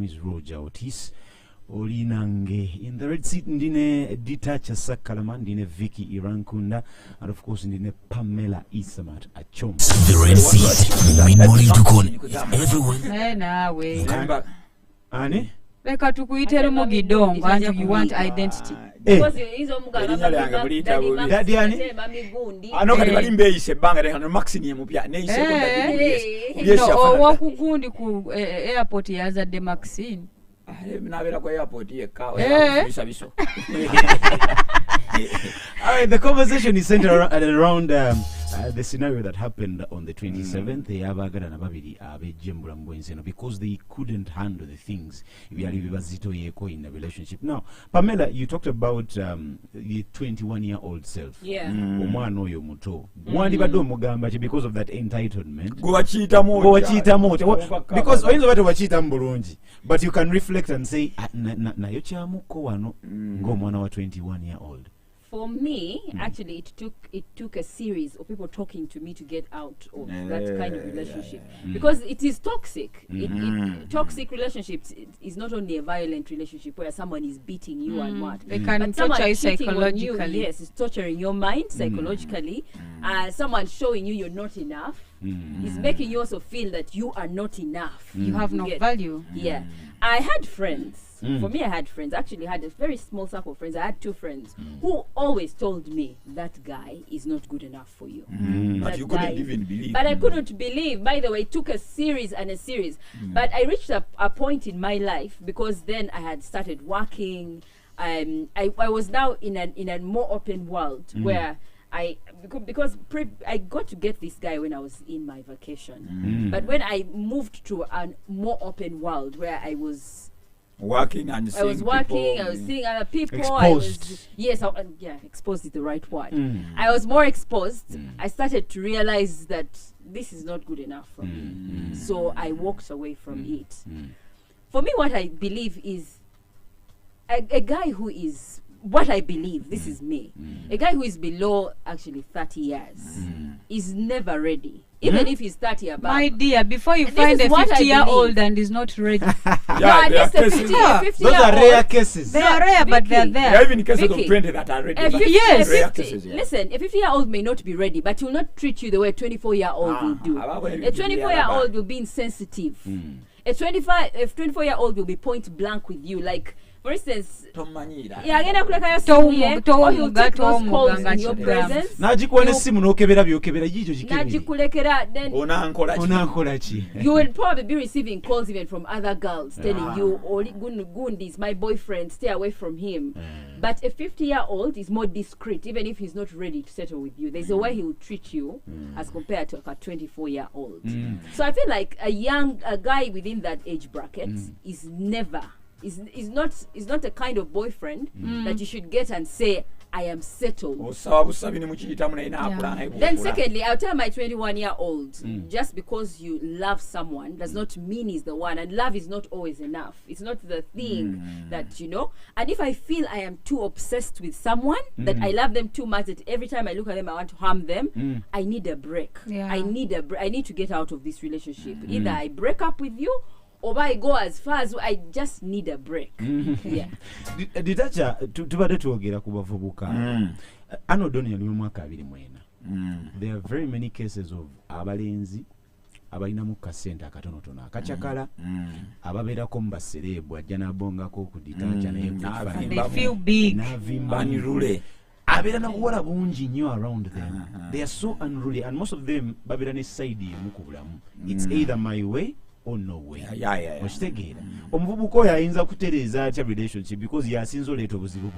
is Roger Otis. Olinange in the red seat ndine Detacha Sakalama, ndine Vicky Irankunda, and of course ndine Pamela Isamat Achom. The red seat morning to call everyone. Nawe Ani leka tukuyitere mugidongo and you want identity because hizo mugala Daddy ani kati bali mbeyise banga leka maximum pya ne ise no wakugundi ku airport yazadde Maxine nabera kwa airport yeka biso. All right, the conversation is centered around the scenario that happened on the 27th. Because they couldn't handle the things in the relationship. Now, Pamela, you talked about the 21-year-old self. Yeah. Because of that entitlement. But you can reflect and say, go mwana wa 21-year-old. For me, actually, it took a series of people talking to me to get out of that kind of relationship because it is toxic. Toxic relationships is not only a violent relationship where someone is beating you and what. They can torture you psychologically. Yes, it's torturing your mind psychologically. Someone showing you you're not enough. Is making you also feel that you are not enough. You have no value. Yeah. I had friends. For me, I had friends. Actually, I had a very small circle of friends. I had two friends who always told me that guy is not good enough for you. But you couldn't even believe. But I couldn't believe. By the way, it took a series and a series. But I reached a point in my life because then I had started working. I was now in a more open world where because I got to get this guy when I was in my vacation. But when I moved to a more open world where I was working and seeing people. I was seeing other people. Exposed. Exposed is the right word. I was more exposed. I started to realize that this is not good enough for me. So I walked away from it. For me, what I believe is a guy who is, what I believe, this is me, a guy who is below actually 30 years is never ready. Even if he's 30 above. My dear, before you find a 50-year-old and is not ready. Those are rare cases. They are rare, but they're there. There are even cases of 20 that are ready. Listen, a 50-year-old may not be ready, but he will not treat you the way a 24-year-old will do. A 24-year-old will be insensitive. A 24-year-old will be point blank with you. Like, for instance, or he'll take those calls in your presence. You will probably be receiving calls even from other girls telling you, Gundi is my boyfriend, stay away from him. But a 50-year-old is more discreet, even if he's not ready to settle with you. There's a way he will treat you as compared to a 24-year-old. So I feel like a guy within that age bracket is never is not a kind of boyfriend that you should get and say I am settled. Then secondly, I'll tell my 21-year-old, just because you love someone does not mean he's the one, and love is not always enough. It's not the thing that, and if I feel I am too obsessed with someone, that I love them too much, that every time I look at them I want to harm them, I need a break. I need to get out of this relationship. Either I break up with you, or I go as far as I just need a break. Detacha tubade tuogera kubavubuka. Anodoni yali mwaka 2024. There are very many cases of abalenzi abalina mu kasente akatonotono akachakala ababeerako mu baserebu ajja nabongako ku Detacha naye they feel big unruly. Abeera nakuwala bungi nnyo around them. They are so unruly, and most of them babeera ne side emu ku bulamu. It's either my way or no way. Okitegeera omuvubuka oyo ayinza kutereeza atya relationship because yasinza oleeta obuzibu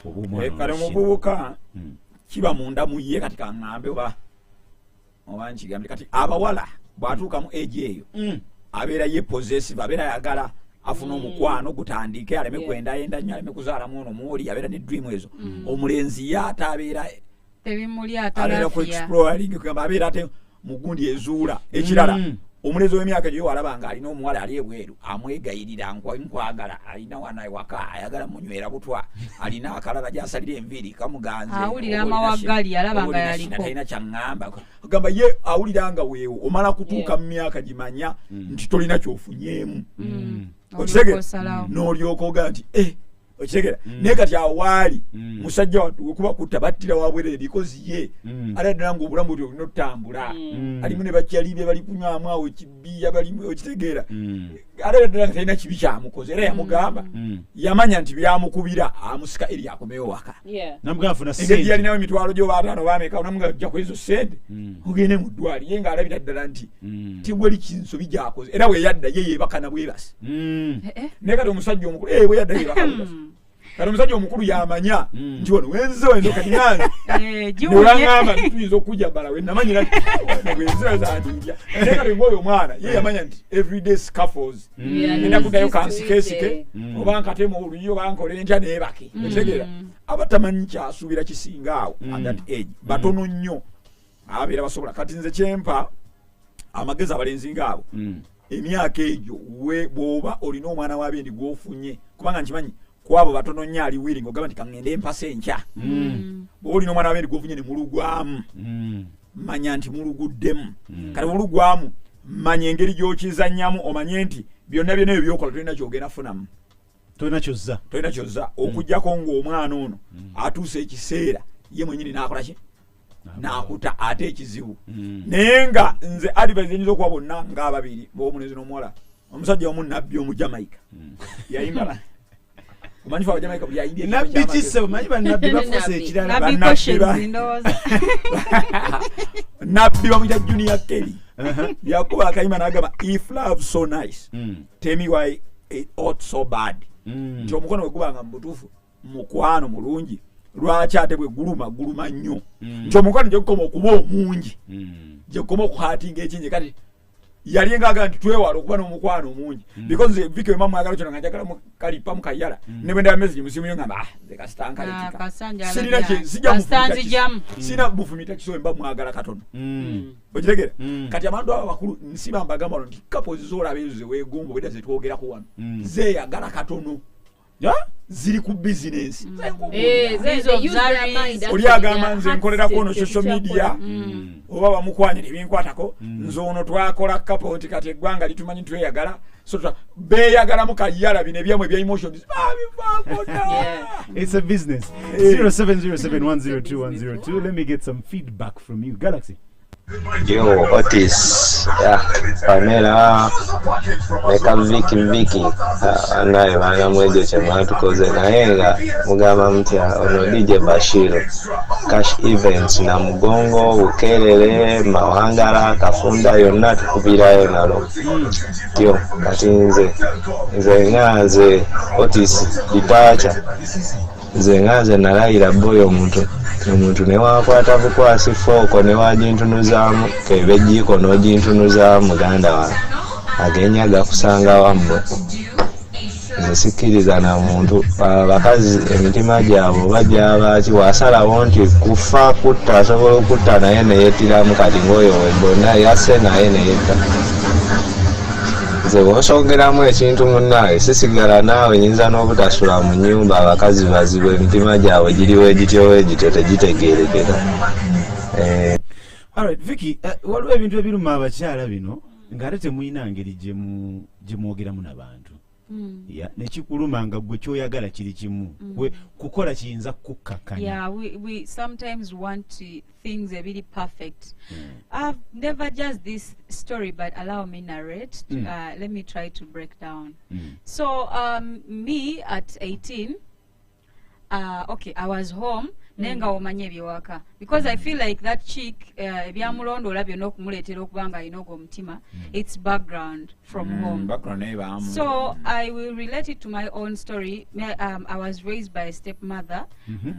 buno kale omuvubuka kiba munda mu ye kati kaŋŋambe oba nkigambe kati abawala bwatuuka mu age eyo abeera ye possessive, abeera yagala afuna omukwano gutandike aleme kwendayenda nnyo aleme kuzaalamu ono muoli abeera ne dream ezo. Omulenzi ye ate abeera ku exploring kugamba abeera ate mugundi ezuula ekirala. Omulenzi w'emyaka gyo walaba nga alina omuwala ali ebweru amwegayirira nkwagala alina wana ewaka ayagala munywera butwa alina akalala gy'asalira enviiri kamuganze awulira amawagali alaba nga yaliko talina kyaŋŋamba agamba ye awulira nga weewo omala kutuuka mu myaka gimanya nti tolina kyofunyeemu. okitegera n'olyoka oga nti okitegera naye kati awaali musajja wekuba kutta battira wabwerere because ye ate ddala ng'obulamu buli olina otutambula alimu ne bakyalibe bali kunywamu awo ekibbiya balimu okitegeera ate ddala nga talina kibi kyamukoze era yamugamba yamanya nti byamukubira amusika eri akomewo waka engeri yalinawo emitwalo gy'oba ataano baameka onamuga ajja ku ezo sente ogende mu ddwali ye ng'alabira ddala nti tibweri kinsobi gyakoze era bwe yadda ye yeebakana bwebasi naye kati omusajja omukulu bwe yadda yeebaka bwebasi kati omusajja omukulu yamanya nti wano wenzo kati nange nolangamba tuyinza okujja bala wenamanyira wenzozandija naye kati ng'oyo omwana ye yamanya nti everyday scaffolds enda kuddayo kansikesike oba nkatemu oluyi oba nkole ntya neebake ekitegera abatamanyi kyasuubira kisinga awo at that age batono nnyo ababeera basobola kati nze kyempa amagezi abalenzi ngaabo emyaka egyo bw'oba olina omwana w'abendi gw'ofunye kubanga nkimanyi kwabo batono nnyo ali willing ogamba nti kaŋŋende empasa enkya bw'oba olina omwana w'abendi gw'ofunye ne mulugwamu manya nti muluguddemu kati mulugwamu manya engeri gy'okizannyamu omanye nti byonna byonna ebyo byokola tolina kyogenda funamu tolina kyozza okuggyako ng'omwana ono atuusa ekiseera ye mwenyini n'akola ki n'akuta ate ekizibu naye nga nze advice enyinza okuba bonna ng'ababiri b'omulenzi n'omuwala omusajja omu nabbi omu Jamaica yayimbala omanyi fa Jamaica buli yayimbye nabbi kisse omanyi bannabbi bafuuse ekirala nabbi bamuyita Junior Kelly yakuba akayimba n'agamba if love so nice tell me why it ought so bad nti omukono bwe gubanga mu butuufu mukwano mulungi lwaki ate bwe guluma nnyo nti omukwano gye gukoma okuba omungi gye gukoma okuhatinga ekingi kati yali ngaaga nti twewala okuba n'omukwano omungi because vike wema mwagala kino nga njagala mukalipa mukayala ne bwe ndaba message musimu yo ngamba nze kasitankaletika sina bufumita kisowe mba mwagala katono okitegera kati abantu abo bakulu nsiba mbagamba nti couples zoolaba ezo zeweegomba obwedda ze twogerako wano zeeyagala katono ziri ku business oli agamba nze nkolerako ono social media oba bamukwanyira ebinkwatako nze ono twakola couple nti kati eggwanga litumanyi tweyagala so beeyagala mukayala bino ebyamwe ebya emotions it's a business 0707102102 let me get some feedback from you Galaxy. Yo, Otis, Pamela, Meka Vicky, naye bana mwejo kyemala tukoze naye nga mugamba mutya ono DJ Bashiro Cash Events na Mugongo Bukelere Mawangala Kafunda yonna tukubirayo nalo yo kati nze ngaze Otis Detacha nze ngaze nalayira boyo omuntu newakwata bukwasi fooko newajintunuzaamu kebejjiiko n'ojintunuzaamu muganda wange agenya gakusanga wammwe nze sikkiriza na muntu abakazi emitima gyabwe oba gyabaki wasalawo nti kufa kutta asobola okutta naye neyettiramu kati ng'oyo webonna yasse naye neyetta nze bw'osongeramu ekintu munnaawe sisigala naawe nyinza n'obutasula mu nnyumba abakazi bazibu emitima gyabwe giriwo egityo tegitegeerekera. Alright, Vicky, waliwo ebintu ebiruma abakyala bino ng'ate temuyina ngeri gye mwogeramu n'abantu nekikuluma nga gwe kyoyagala kiri kimu kukola kiyinza kukkakanya. We sometimes want things a bit perfect. I've never just this story, but allow me narrate. Let me try to break down. So me at 18, okay, I was home. Nenga omanye ebyewaka because I feel like that chick ebyamulondo olabyo n'okumuleetera okubanga alina ogw'omutima it's background from home. So I will relate it to my own story. I was raised by a stepmother,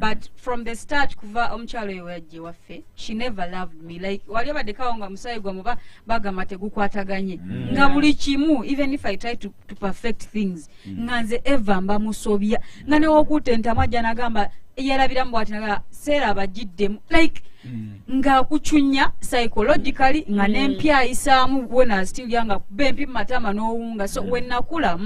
but from the start kuva omukyalo oyo wajje waffe she never loved me like wali abadekawo nga musayi gwa muba bagamba tegukwataganye nga buli kimu even if I try to perfect things nga nze eva mba musobya nga newokutte ntamajja nagamba yarabiramu bwati naga seera abagiddemu like nga kuchunya psychologically nga nempya isaamu when I still younger bempi matama n'owunga so when nakula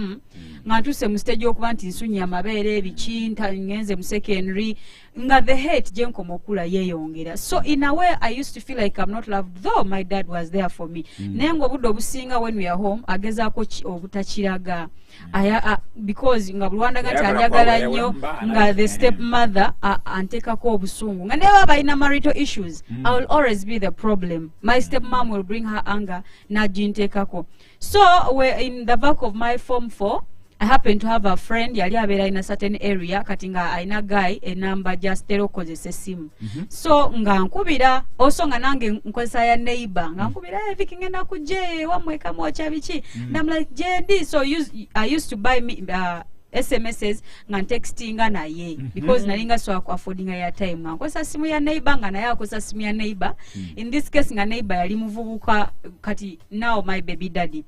nga ntuse mu stage okuba nti nsunya amabeere biki ngenze mu secondary nga the hate gye nkoma okula yeeyongera. So in a way I used to feel like I'm not loved though my dad was there for me. Naye nga obudde obusinga when we are home agezaako obutakiraga because nga bulwanda nga tyanyagala nnyo nga the step mother anteekako obusungu nga never balina marital issues. I will always be the problem. My step mom will bring her anger naginteekako. So we're in the back of my form 4. I happen to have a friend yali abeera in a certain area kati nga aina guy enamba just terokozesa essimu. So nga nkubira also nga nange nkozesa ya neighbor nga nkubira Vicky ngenda kujje wamweka mwacha biki and I'm like JD. So I used to buy me SMSs nga textinga naye because nalinga so affording ya time nga nkozesa simu ya neighbor nga naye akozesa simu ya neighbor. In this case nga neighbor yali muvubuka kati now my baby daddy.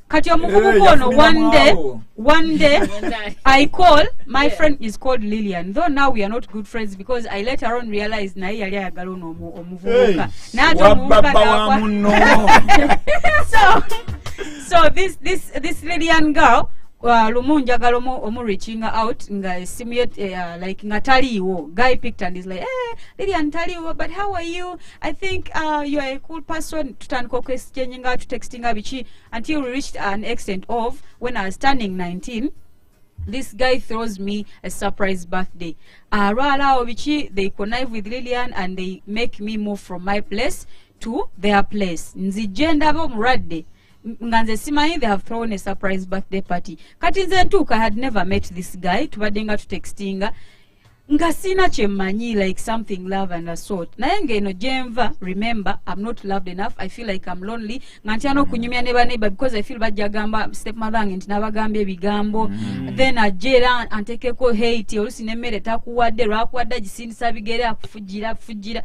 Kati omuvubuka ono one day I call my friend is called Lillian, though now we are not good friends because I later on realized naye yali ayagala ono omuvubuka so this Lillian girl lumu njagala omu reaching out nga simulate like nga taliwo. Guy picked and is like Lillian taliwo but how are you? I think you are a cool person. Tutandika exchanging out texting bichi until we reached an extent of when I was turning 19 this guy throws me a surprise birthday. They connive with Lillian and they make me move from my place to their place. Nzijenda bo muradde nganze simanyi they have thrown a surprise birthday party. Kati nze ntuuka I had never met this guy tubadde nga tutextinga nga sina kyemmanyi like something love and assault. Naye ngeno jenva remember I'm not loved enough. I feel like I'm lonely. Nga ntyana okunyumya ne baneighbor because I feel bajja gamba stepmother nge nti nabagambye ebigambo then ajera antekeko hate olusi nemmere takuwadde lwakuwadde gisindisa bigere akufugira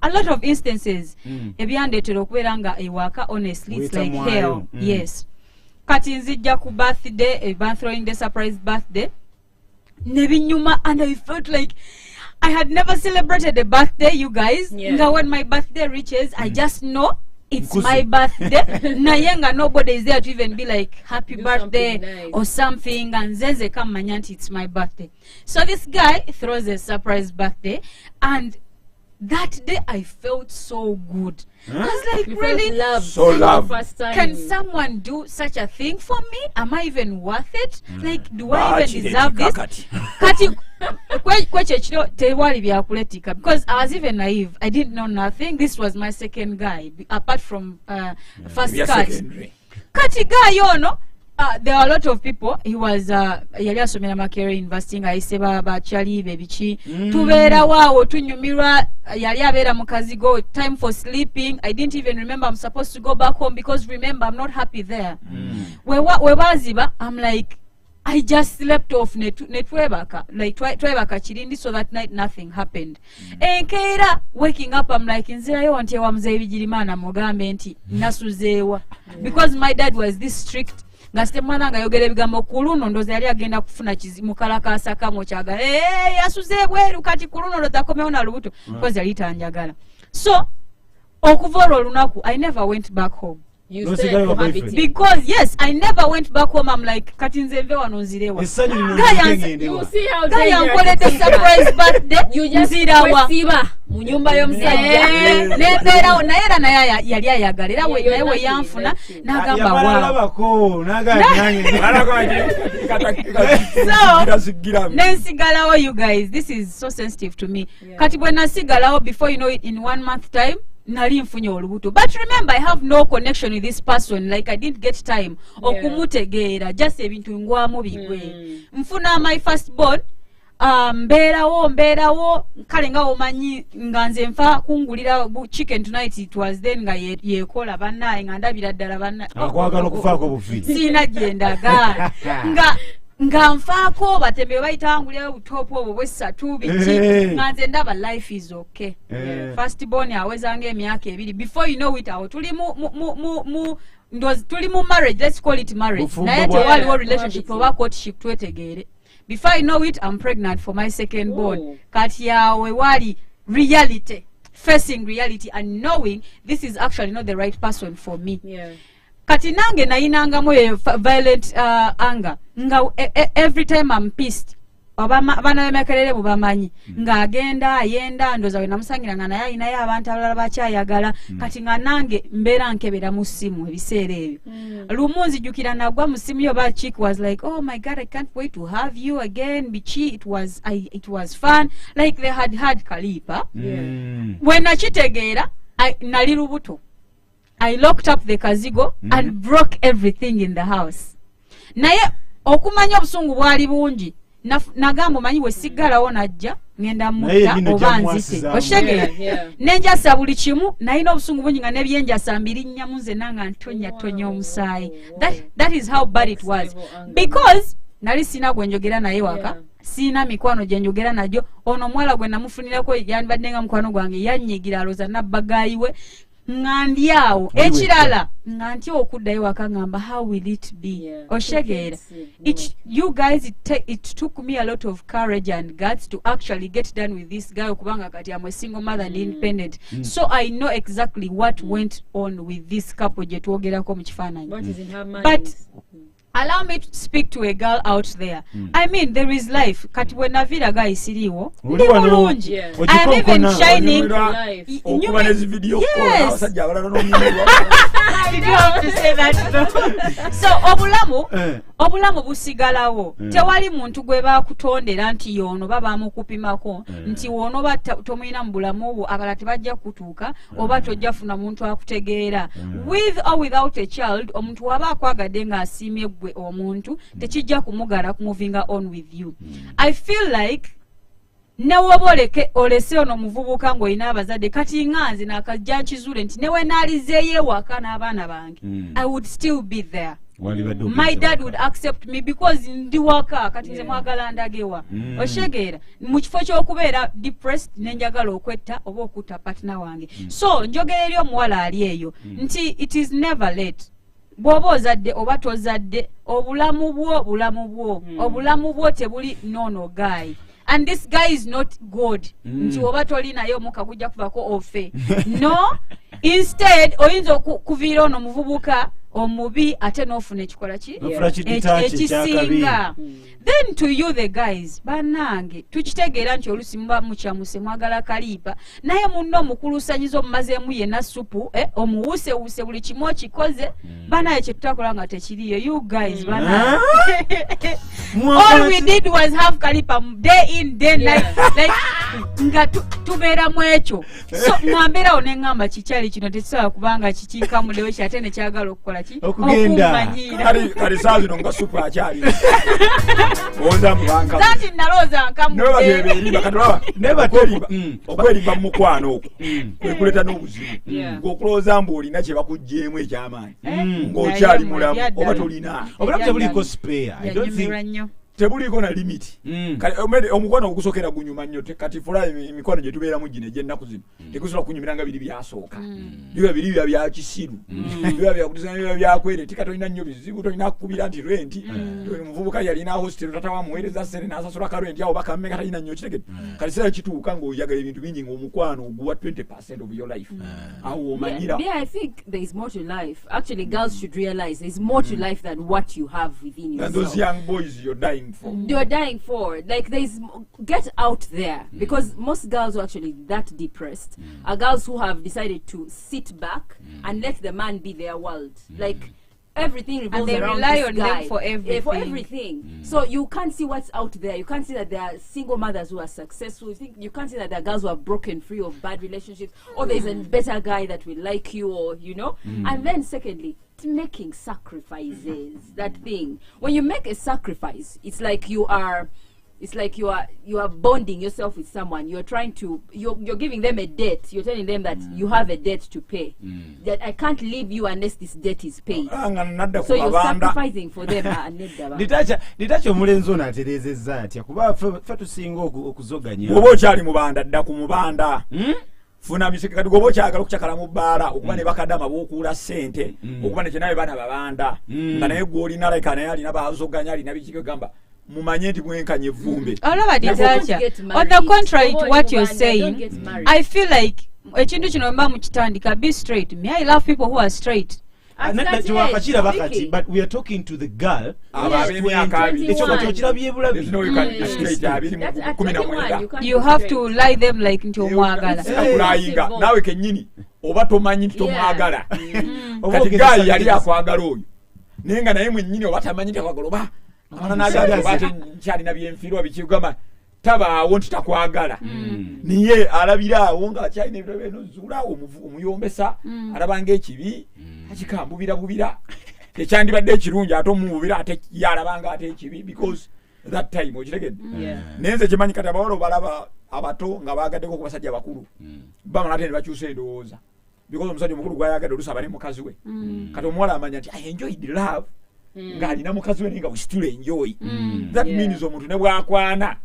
a lot of instances ebyandeetera okubeera nga ewaka honestly it's like hell. Yes. Kati nzijja ku birthday throwing the surprise birthday nebinyuma and I felt like I had never celebrated a birthday, you guys. Nga when my birthday reaches I just know it's my birthday. Nayenga nobody is there to even be like happy birthday nice or something and zeze kamanyanti it's my birthday. So this guy throws a surprise birthday and that day I felt so good. I was like, you really? So love. Can someone do such a thing for me? Am I even worth it? Like, do I even deserve this? Kati kweche chiro tewali byakuletika because I was even naive. I didn't know nothing. This was my second guy apart from first cut. Kati guy yono there are a lot of people. He was yali asomera Makerere University nga iseba bachali bebichi tubeera waawo tunyumirwa yali abeera mukazi go time for sleeping. I didn't even remember I'm supposed to go back home because remember I'm not happy there. Webaziba I'm like I just slept off netwebaka like twebaka chirindi so that night nothing happened. Enkeera waking up I'm like nzirayo wanti wa mzee bijirimana mugambe nti nasuzeewa because my dad was this strict. Ngaste mwana nga yogera ebigambo kuluno ndoze yali agenda kufuna mukalakasa kamo kyaga yasuze bweru kati kuluno lotakomeo na lubuto because yali tanjagala. So okuva olunaku I never went back home. You stay cohabiting. Because yes, I never went back home. I'm like katinzeve wanonzirewa. You see how they are the surprise birthday. You just kwesiba mu nyumba y'omusajja. Nebera naera na yali ayagalera we yanfuna nagamba wa. So nensigalawo you guys. This is so sensitive to me. Kati bwe nasigalawo before you know it in 1 month time nali mfunye olubuto. But remember I have no connection with this person. Like I didn't get time okumutegeera just ebintu ngwamu bigwe. Mfuna my first born mbeerawo kale nga omanyi nga nze nfa kungulira chicken tonight it was then nga yekola bannaye nga ndabira ddala bannaye akwagala okufaako bufi sina gyendaga nga nfaako batembe bayitangulira butopu obwo bwessatu biki nga nze ndaba life is okay. First born awezanga emyaka 2 before you know it awo tuli mu marriage, let's call it marriage naye tewaliwo relationship oba courtship twetegeere. Before I know it I'm pregnant for my second born. Kati yawe wali reality, facing reality and knowing this is actually not the right person for me. kati nange nayinangamu violent anger nga every time I'm pissed bana bemekerere bubamanyi ng'agenda ayenda ndoza we namusangira nga naye ayinayo abantu abalala bakyayagala kati nga nange mbeera nkebera mu ssimu ebiseera ebyo lumu nzijjukira nagwa mu ssimu yo ba chick was like, oh my god, I can't wait to have you again bichi, it was fun, like they had kalipa. When nakitegeera nali lubuto, I locked up the kazigo and broke everything in the house. Naye okumanya obusungu bwali bungi nagamba manyi we sigalawo najja ngenda mutta obanzite oshege nenjasa buli kimu nalina obusungu bungi nga nebyenjasa mbiri nnyamu nze nanga ntonya omusaayi. That is how bad it was, because nali sina gwenjogera naye waka sina mikwano gyenjogera najo. Ono mwala gwe namufunirako yanibadde nga mukwano gwange yanyigira aloza nabbagayiwe ngandyawo ekirala nganti okuddayo waka ngamba how will it be oshegera. You guys, it took me a lot of courage and guts to actually get done with this guy okubanga kati I'm a single mother and independent, so I know exactly what went on with this couple gye twogerako mu kifaananyi. But allow me to speak to a girl out there. I mean, there is life. Kati we navira guy siriwo ndi mulungi. I am even shining. Yes. Did you have to say that though? So obulamu busigalawo. Tewali muntu gwe bakutondera nti yono baba amukupimako nti wono tomuyina mu bulamu obwo abala tebajja kutuuka oba tojja funa muntu akutegeera. With or without a child, omuntu waba akwagadde nga asiimye gwe omuntu tekijja kumugala kumuvinga on with you. I feel like newoboleke olese ono muvubuka ng'olina abazadde kati nganze nakajja nkizule nti newe naalizeeyo ewaka n'abaana bange, I would still be there. My dad would accept me because ndi waka kati nze mwagala ndagewa oshegeera mu kifo ky'okubeera depressed nenjagala okwetta oba okutta partner wange. So njogera eri omuwala ali eyo nti it is never late. Bw'oba ozadde oba tozadde obulamu bwo tebuli nono guy. And this guy is not God. Nti oba tolinayo muka kujja kuvako ofe. No, instead oyinza kuviira ono muvubuka omubi ate n'ofuna ekikola ki ekisinga. Then to you the guys, banange tukitegeera nti olusi muba mukyamuse mwagala kalipa naye munno omukulusanyiza omumazeemu yenna supu omuwusewuse buli kimu okikoze banaye kye tutakola nga tekiriyo. You guys banange all we did was have kalipa day in day night like nga tubeera mu ekyo. So mwambeerawo neŋŋamba kikyali kino tekisobola kubanga kikinkamulewo kyate nekyagala okukola ki okumanyiira kali saa zino nga supu akyali Onda mbanka. Zati naloza okwerimba mu mukwano okwo kwekuleta n'obuzibu ng'okulowooza mbu olina kye bakuggyemu eky'amaanyi ng'okyali mulamu oba tolina obulamu tebuliko spare. tebuliko na limiti. Omukwano ogusokera gunyuma nnyo kati fula emikwano gye tubeeramu gino egy'ennaku zino tegusobola kunyumiranga biri byasooka. Biba biri bya kisiru biba byakutizana biba byakwere tika tolina nnyo bizibu tolina kukubira nti renti omuvubuka yalina hostel tata wamuweereza ssente n'asasula ka renti awo bakamme katalina nnyo kitegedde kati sera kituuka ng'oyagala ebintu bingi ng'omukwano oguwa 20% of your life awo omanyira. I think there is more to life. Actually, girls should realize there is more to life than what you have within yourself. And those young boys you're dying you're dying for, like, there's get out there, because most girls who are actually that depressed are girls who have decided to sit back and let the man be their world. Like everything revolves around rely this on guy them for everything. So you can't see what's out there. You can't see that there are single mothers who are successful. You can't see that there are girls who are broken free of bad relationships, or there's a better guy that will like you, or and then secondly, making sacrifices. That thing, when you make a sacrifice, it's like you are bonding yourself with someone. You're trying to you're giving them a debt. You're telling them that you have a debt to pay, that I can't leave you unless this debt is paid. So you're sacrificing for them. Detacha omulenzi ono atereezezza atya kuba ffe tusinga okuzoganya oba okyali mubanda dda ku mubanda funa miseke kati gobo kyagala okukyakala mu bbaala okuba ne bakadama b'okuula ssente okuba ne kyenawe baana babanda nga naye gw'olina like naye alina bazoganya alina bikiko gamba mumanye nti mwenkanye evvumbe. Olaba Detacha, on the contrary to what you're saying, I feel like ekintu kino mba mukitandika be straight. Me, I love people who are straight. tewakakira bakati, but we are talking to the girl ekyo kakirabye bulabi. You have to lie them like nti omwagala. Kulayinga nawe kennyini oba tomanyi nti tomwagala. Kati gayi yali akwagala oyo naye nga naye mwennyini oba tamanyi nti akwagala oba nkyalina byenfiirwa bikigamba tabaawo nti takwagala niye alabira awo ng'akyalina ebiro bino zuulaawo omuyombesa alaba ng'ekibi akikambubira ekyandibadde ekirungi ate omububira ate yalabanga ate ekibi because that time okitegedde naye nze kimanyi kati abawala obalaba abato nga baagaddeko ku basajja bakulu bamala ate ne bakyusa endowooza because omusajja omukulu gwayagadde olusaba ne mukazi we kati omuwala amanya nti I enjoyed love ng'alina mukazi we naye nga we still enjoy that means omuntu ne bwakwana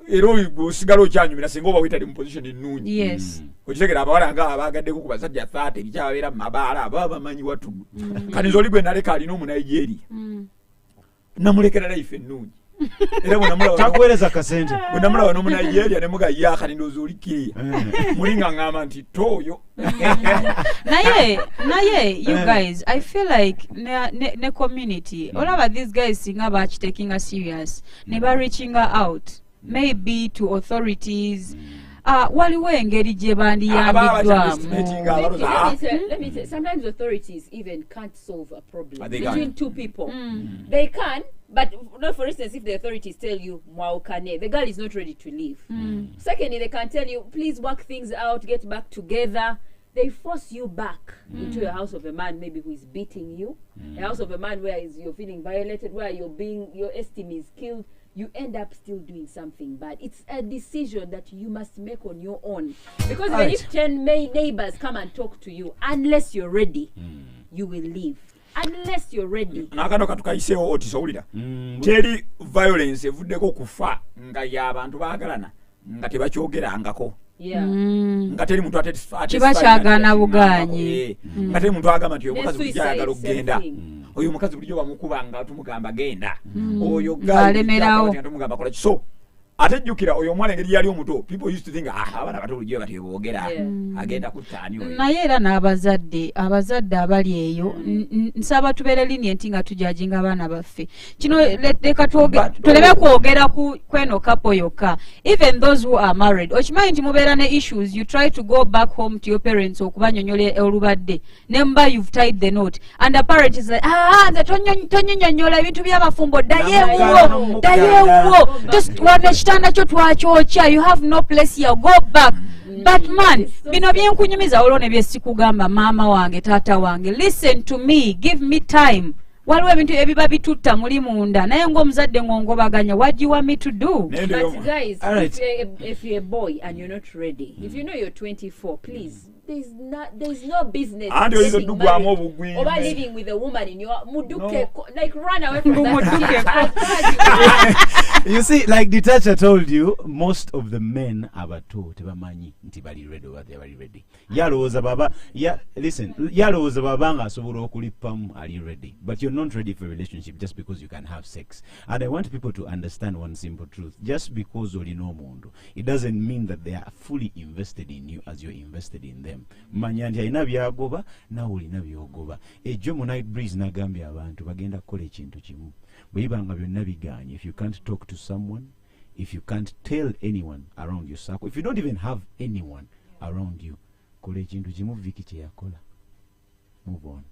era osigala okyanyumira singa oba wetali mu position ennungi okitegera abawala nga abaagaddeko ku basajja 30 bikyababeera mu mabaala aba bamanyi watugu kati nze oli gwe naleka alina omunaijeria namulekera life ennungi era takuweereza kasente bwe namulaba n'omunaijeria ne mugaya kati ndowooza oli kiriya mulinga ngamba nti toyo naye you guys I feel like ne community olaba these guys singa bakitaking a serious ne ba reaching out maybe to authorities waliwo engeri gye bandiyambiddwamu. Let me say, sometimes authorities even can't solve a problem between two people. They can, but not for instance if the authorities tell you mwaukane, the girl is not ready to leave. Secondly, they can tell you please work things out, get back together. They force you back into a house of a man maybe who is beating you, a house of a man where you're feeling violated, where your esteem is killed. You end up still doing something bad. It's a decision that you must make on your own. Because even if 10 neighbors come and talk to you, unless you're ready, you will leave. Unless you're ready. Nakano katukaiseho otisowulira. Teri violence evuddeko kufa nga y'abantu baagalana nga tebakyogerangako. Nga teri muntu kiba kyagaana bugaanyi. Nga teri muntu agamba nti omukazi bulijjo ayagala okugenda. Oyo mukazi bulijjo bamukubanga tumugamba genda. Oyo galemerawo tumugamba kola kiso. Ate jjukira oyo omwana engeri yali omuto, people used to think abaana bato bulijjo bati boogera agenda kutaani oyo. Naye era n'abazadde abali eyo nsaba tubeere lenient nga tujajinga abaana baffe. Kino leka tuleme kwogera kweno kapo yokka. Even those who are married, okimanyi nti mubeera ne issues, you try to go back home to your parents okubanyonyola olubadde. Nemba you've tied the knot and the parent is like nze tonyonyola ebintu by'abafumbo dayeewo just wanekitanda kyo twakyokya, you have no place here, go back. But man, bino byenkunyumiza olwo ne byesikugamba maama wange taata wange, listen to me, give me time. Waliwo ebintu ebiba bitutta muli munda naye ng'omuzadde ng'ongobaganya, what do you want me to do? But guys, if you're a boy and you're not ready, if you know you're 24, please, there's no business living with a woman in your muduke, like run away from that. You see, like Detacha told you, most of the men abato tebamanyi nti bali ready or they bali ready. Yalowooza baba, listen, yalowooza baba nga asobola okulippamu ali ready, but you're not ready for a relationship just because you can have sex. And I want people to understand one simple truth: just because olina omuntu, it doesn't mean that they are fully invested in you as you're invested in them. Manya nti alina byagoba nawe olina byogoba. Ejjo mu Night Breeze nagambye abantu bagenda kukola ekintu kimu. Bwibanga byonna biganye, if you can't talk to someone, if you can't tell anyone around your circle, if you don't even have anyone around you, kola ekintu kimu Vicky kye yakola. Move on.